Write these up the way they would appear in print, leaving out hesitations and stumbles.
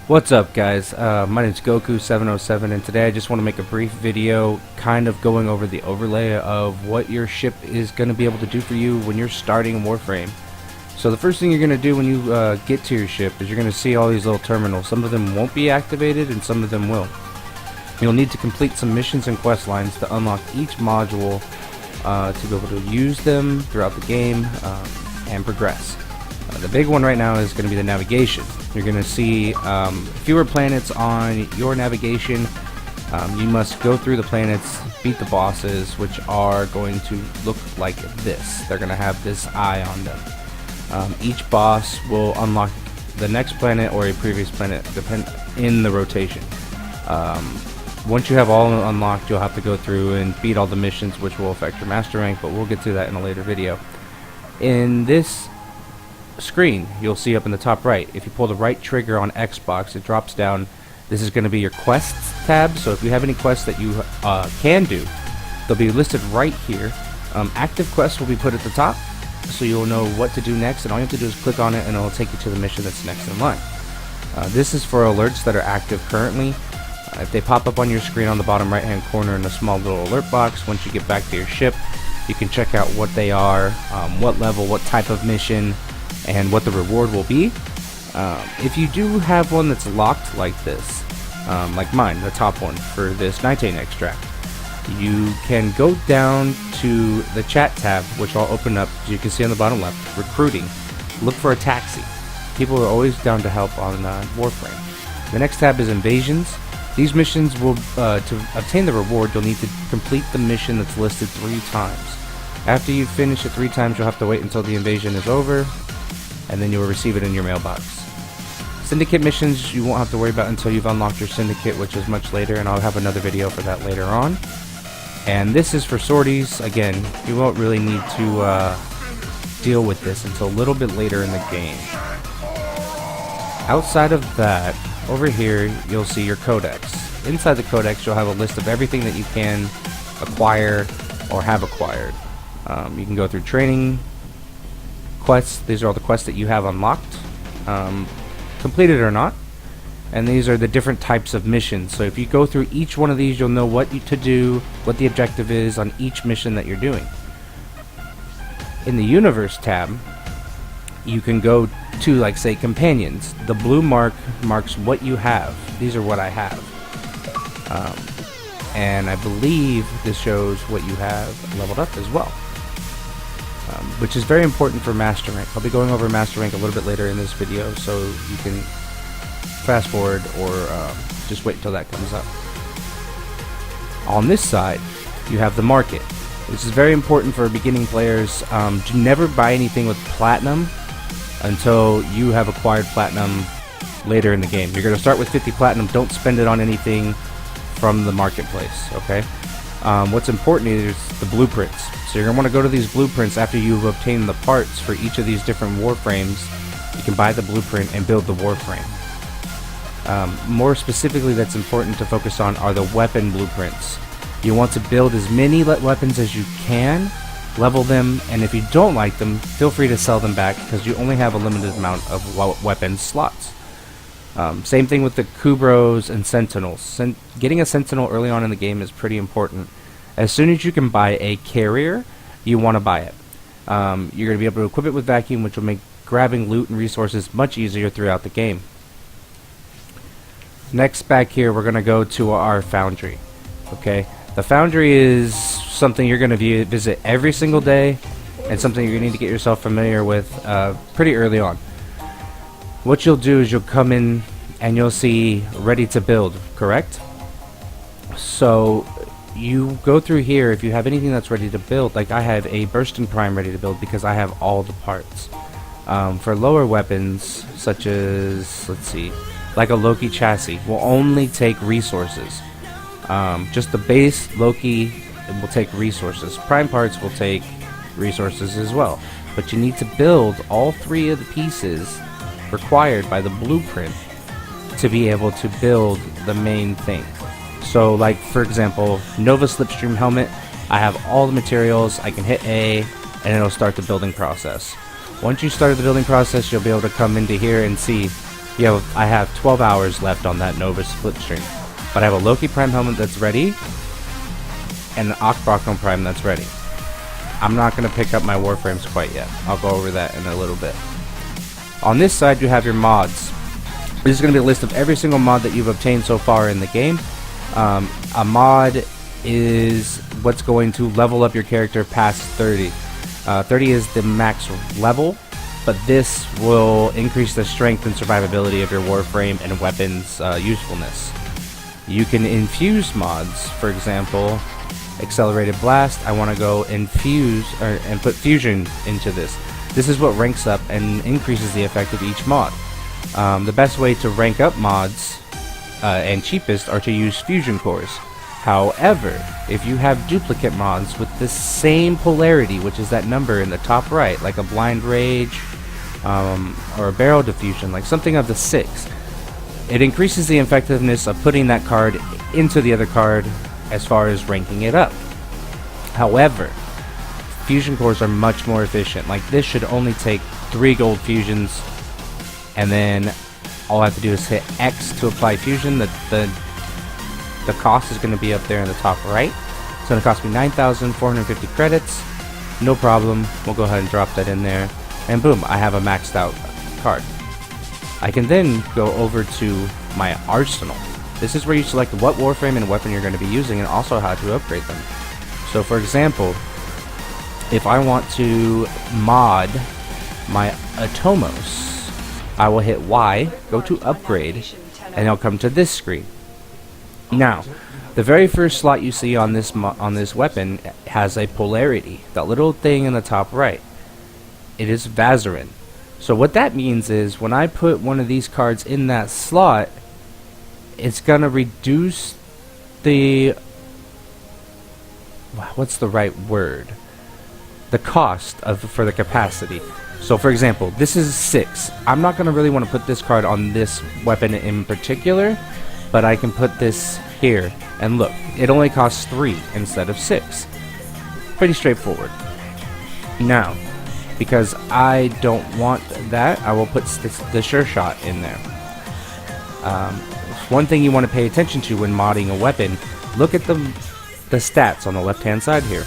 What's up, guys? My name's Goku707, and today I just want to make a brief video kind of going over the overlay of what your ship is going to be able to do for you when you're starting Warframe. So the first thing you're going to do when you get to your ship is you're going to see all these little terminals. Some of them won't be activated and some of them will. You'll need to complete some missions and quest lines to unlock each module to be able to use them throughout the game and progress. The big one right now is going to be the navigation. You're going to see fewer planets on your navigation. You must go through the planets, beat the bosses, which are going to look like this. They're going to have this eye on them. Each boss will unlock the next planet or a previous planet in the rotation. Once you have all unlocked, you'll have to go through and beat all the missions, which will affect your master rank, but we'll get to that in a later video. In this screen, you'll see up in the top right, if you pull the right trigger on Xbox, it drops down. This is going to be your quests tab, so if you have any quests that you can do, they'll be listed right here. Active quests will be put at the top, so you'll know what to do next, and all you have to do is click on it and it'll take you to the mission that's next in line. This is for alerts that are active currently. If they pop up on your screen on the bottom right hand corner in a small little alert box, once you get back to your ship, you can check out what they are, what level, what type of mission, and what the reward will be. If you do have one that's locked like this, like mine, the top one for this Nitane extract, you can go down to the chat tab, which I'll open up, as you can see on the bottom left, recruiting. Look for a taxi. People are always down to help on Warframe. The next tab is invasions. These missions will, to obtain the reward, you'll need to complete the mission that's listed 3 times. After you finish it 3 times, you'll have to wait until the invasion is over, and then you'll receive it in your mailbox. Syndicate missions you won't have to worry about until you've unlocked your syndicate, which is much later, and I'll have another video for that later on. And this is for sorties. Again, you won't really need to deal with this until a little bit later in the game. Outside of that, over here you'll see your codex. Inside the codex you'll have a list of everything that you can acquire or have acquired. You can go through training quests. These are all the quests that you have unlocked, completed or not, and these are the different types of missions. So if you go through each one of these, you'll know what to do, what the objective is on each mission that you're doing. In the universe tab, you can go to, like, say, companions. The blue mark marks what you have. These are what I have, and I believe this shows what you have leveled up as well. Which is very important for master rank. I'll be going over master rank a little bit later in this video, so you can fast forward or just wait until that comes up. On this side, you have the market. This is very important for beginning players. Do never buy anything with platinum until you have acquired platinum later in the game. You're going to start with 50 platinum. Don't spend it on anything from the marketplace, okay? What's important is the blueprints. So you're going to want to go to these blueprints after you've obtained the parts for each of these different warframes. You can buy the blueprint and build the warframe. More specifically, that's important to focus on are the weapon blueprints. You want to build as many weapons as you can, level them, and if you don't like them, feel free to sell them back because you only have a limited amount of weapon slots. Same thing with the Kubros and Sentinels. Getting a Sentinel early on in the game is pretty important. As soon as you can buy a carrier, you want to buy it. You're going to be able to equip it with vacuum, which will make grabbing loot and resources much easier throughout the game. Next, back here, we're going to go to our foundry. Okay, the foundry is something you're going to visit every single day, and something you're going to need to get yourself familiar with pretty early on. What you'll do is you'll come in and you'll see ready to build, correct? So you go through here. If you have anything that's ready to build, like I have a Burstin Prime ready to build because I have all the parts. For lower weapons, such as, let's see, like a Loki chassis, will only take resources. Just the base Loki will take resources. Prime parts will take resources as well. But you need to build all 3 of the pieces required by the blueprint to be able to build the main thing. So, like, for example, Nova Slipstream helmet, I have all the materials. I can hit A and it'll start the building process. Once you start the building process, you'll be able to come into here and see I have 12 hours left on that Nova Splitstream, but I have a Loki Prime helmet that's ready, and an Octobacon Prime that's ready. I'm not going to pick up my Warframes quite yet. I'll go over that in a little bit. On this side, you have your mods. This is going to be a list of every single mod that you've obtained so far in the game. A mod is what's going to level up your character past 30. 30 is the max level, but this will increase the strength and survivability of your Warframe and weapons usefulness. You can infuse mods, for example, Accelerated Blast. I want to go infuse and put fusion into this. This is what ranks up and increases the effect of each mod. The best way to rank up mods and cheapest are to use fusion cores. However, if you have duplicate mods with the same polarity, which is that number in the top right, like a Blind Rage or a Barrel Diffusion, like something of the 6, it increases the effectiveness of putting that card into the other card as far as ranking it up. However, fusion cores are much more efficient. Like this should only take 3 gold fusions, and then all I have to do is hit X to apply fusion. The cost is going to be up there in the top right. It's going to cost me 9,450 credits. No problem. We'll go ahead and drop that in there, and boom, I have a maxed out card. I can then go over to my arsenal. This is where you select what Warframe and weapon you're going to be using, and also how to upgrade them. So for example, if I want to mod my Atomos, I will hit Y, go to upgrade, and I'll come to this screen. Now, the very first slot you see on this weapon has a polarity, that little thing in the top right. It is Vazarin. So what that means is when I put one of these cards in that slot, it's gonna reduce the, what's the right word? The cost for the capacity. So for example, this is 6. I'm not gonna really want to put this card on this weapon in particular, but I can put this here, and look, it only costs 3 instead of 6. Pretty straightforward. Now, because I don't want that, I will put the Sure Shot in there. One thing you want to pay attention to when modding a weapon, look at the stats on the left hand side here.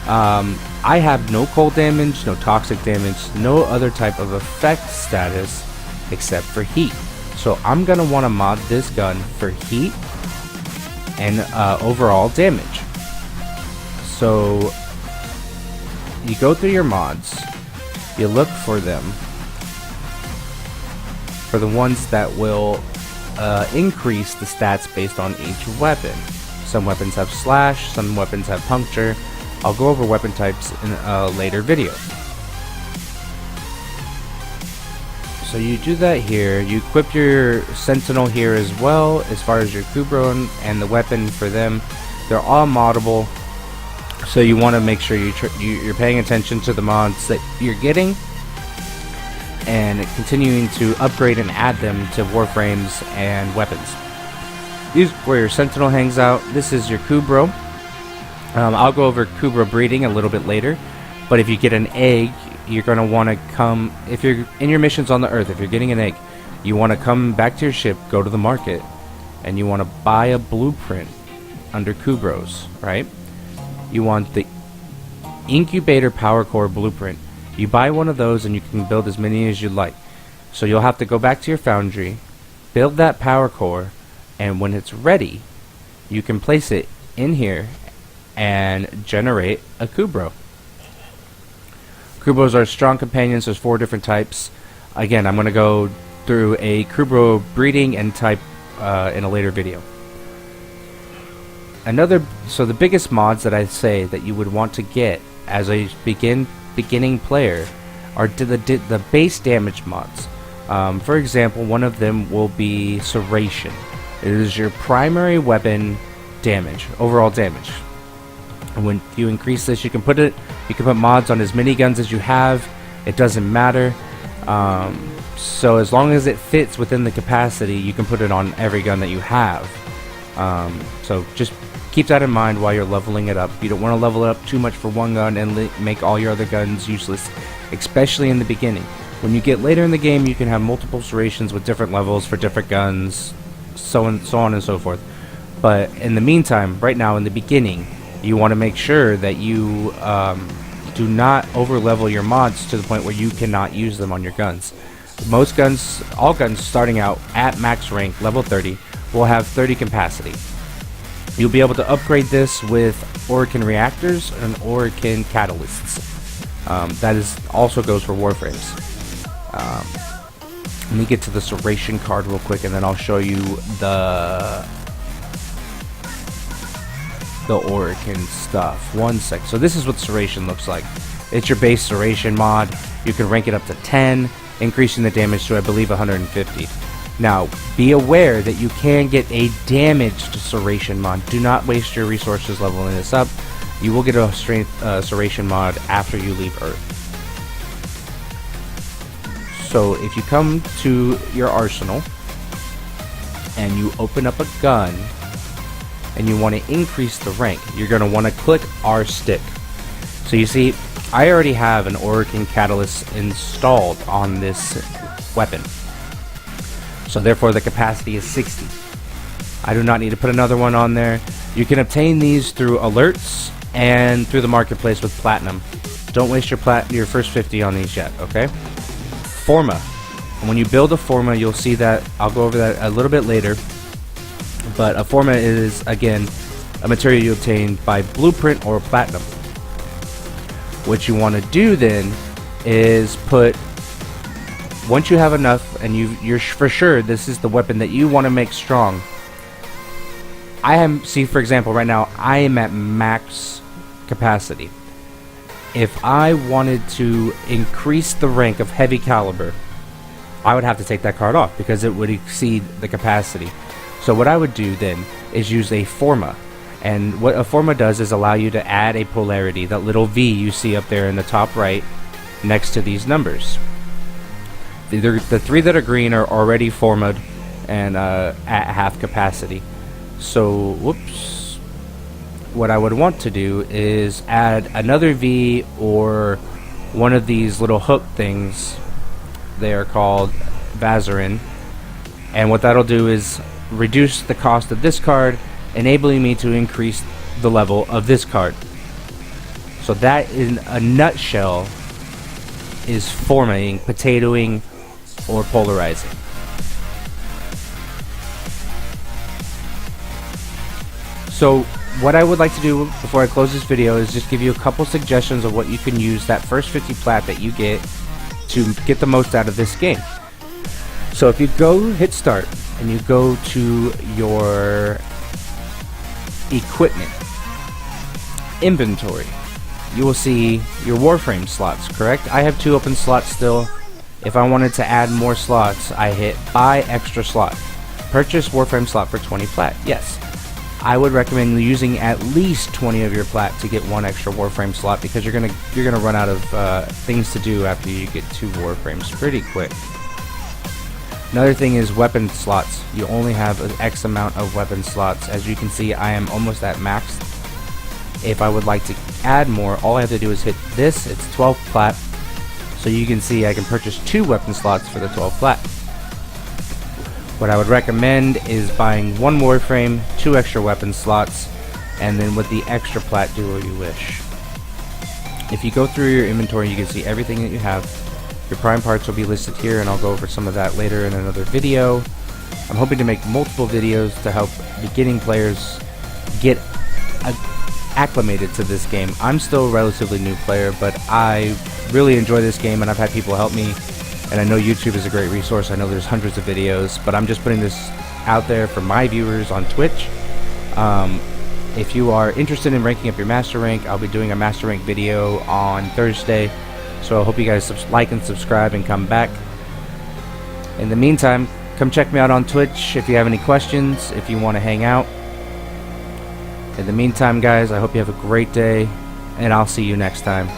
I have no cold damage, no toxic damage, no other type of effect status except for heat. So I'm going to want to mod this gun for heat and overall damage. So you go through your mods, you look for them, for the ones that will increase the stats based on each weapon. Some weapons have slash, some weapons have puncture. I'll go over weapon types in a later video. So you do that here, you equip your Sentinel here as well, as far as your Kubro and the weapon for them. They're all moddable, so you want to make sure you're paying attention to the mods that you're getting, and continuing to upgrade and add them to Warframes and weapons. These where your Sentinel hangs out. This is your Kubro. I'll go over Kubro breeding a little bit later, but if you get an egg, you're going to want to come, if you're in your missions on the Earth, if you're getting an egg, you want to come back to your ship, go to the market, and you want to buy a blueprint under Kubros, right? You want the Incubator Power Core blueprint. You buy one of those and you can build as many as you like. So you'll have to go back to your foundry, build that power core, and when it's ready, you can place it in here and generate a Kubro. Kubros are strong companions. There's 4 different types. Again, I'm going to go through a Kubro breeding and type in a later video. So the biggest mods that I say that you would want to get as a beginning player are the base damage mods. For example, one of them will be Serration. It is your primary weapon damage, overall damage. And when you increase this, you can put mods on as many guns as you have. It doesn't matter. So as long as it fits within the capacity, you can put it on every gun that you have. So just keep that in mind while you're leveling it up. You don't want to level it up too much for one gun and make all your other guns useless, especially in the beginning. When you get later in the game, you can have multiple serrations with different levels for different guns, so on and so forth. But in the meantime, right now in the beginning, you want to make sure that you do not over-level your mods to the point where you cannot use them on your guns. Most guns, all guns starting out at max rank, level 30, will have 30 capacity. You'll be able to upgrade this with Orokin reactors and Orokin catalysts. That is also goes for Warframes. Let me get to the serration card real quick, and then I'll show you the Orokin stuff. One sec. So this is what serration looks like. It's your base serration mod. You can rank it up to 10, increasing the damage to, I believe, 150. Now, be aware that you can get a damaged serration mod. Do not waste your resources leveling this up. You will get a strength serration mod after you leave Earth. So if you come to your arsenal and you open up a gun and you want to increase the rank, you're going to want to click R stick. So you see, I already have an Orokin catalyst installed on this weapon. So therefore the capacity is 60. I do not need to put another one on there. You can obtain these through alerts and through the marketplace with platinum. Don't waste your first 50 on these yet, okay? Forma. And when you build a forma, you'll see that. I'll go over that a little bit later. But a forma is, again, a material you obtain by blueprint or platinum. What you want to do then is put, once you have enough and you're for sure this is the weapon that you want to make strong. See, for example, right now I am at max capacity. If I wanted to increase the rank of heavy caliber, I would have to take that card off because it would exceed the capacity. So what I would do then is use a forma. And what a forma does is allow you to add a polarity, that little V you see up there in the top right next to these numbers. The three that are green are already formed and at half capacity. So, whoops. What I would want to do is add another V or one of these little hook things. They are called Vazarin. And what that'll do is reduce the cost of this card, enabling me to increase the level of this card. So that, in a nutshell, is formatting, potatoing, or polarizing. So what I would like to do before I close this video is just give you a couple suggestions of what you can use that first 50 plat that you get to get the most out of this game. So if you go hit start and you go to your equipment inventory, you will see your Warframe slots, correct? I have 2 open slots still. If I wanted to add more slots, I hit buy extra slot. Purchase Warframe slot for 20 plat. Yes. I would recommend using at least 20 of your plat to get 1 extra Warframe slot, because you're gonna run out of things to do after you get 2 Warframes pretty quick. Another thing is weapon slots. You only have an X amount of weapon slots. As you can see, I am almost at max. If I would like to add more, all I have to do is hit this. It's 12 plat. So you can see I can purchase 2 weapon slots for the 12 plat. What I would recommend is buying 1 Warframe, 2 extra weapon slots, and then with the extra plat, do what you wish. If you go through your inventory, you can see everything that you have. Your prime parts will be listed here, and I'll go over some of that later in another video. I'm hoping to make multiple videos to help beginning players get acclimated to this game. I'm still a relatively new player, but I really enjoy this game, and I've had people help me. And I know YouTube is a great resource. I know there's hundreds of videos, but I'm just putting this out there for my viewers on Twitch. If you are interested in ranking up your master rank, I'll be doing a master rank video on Thursday. So I hope you guys like and subscribe and come back. In the meantime, come check me out on Twitch if you have any questions, if you want to hang out. In the meantime, guys, I hope you have a great day, and I'll see you next time.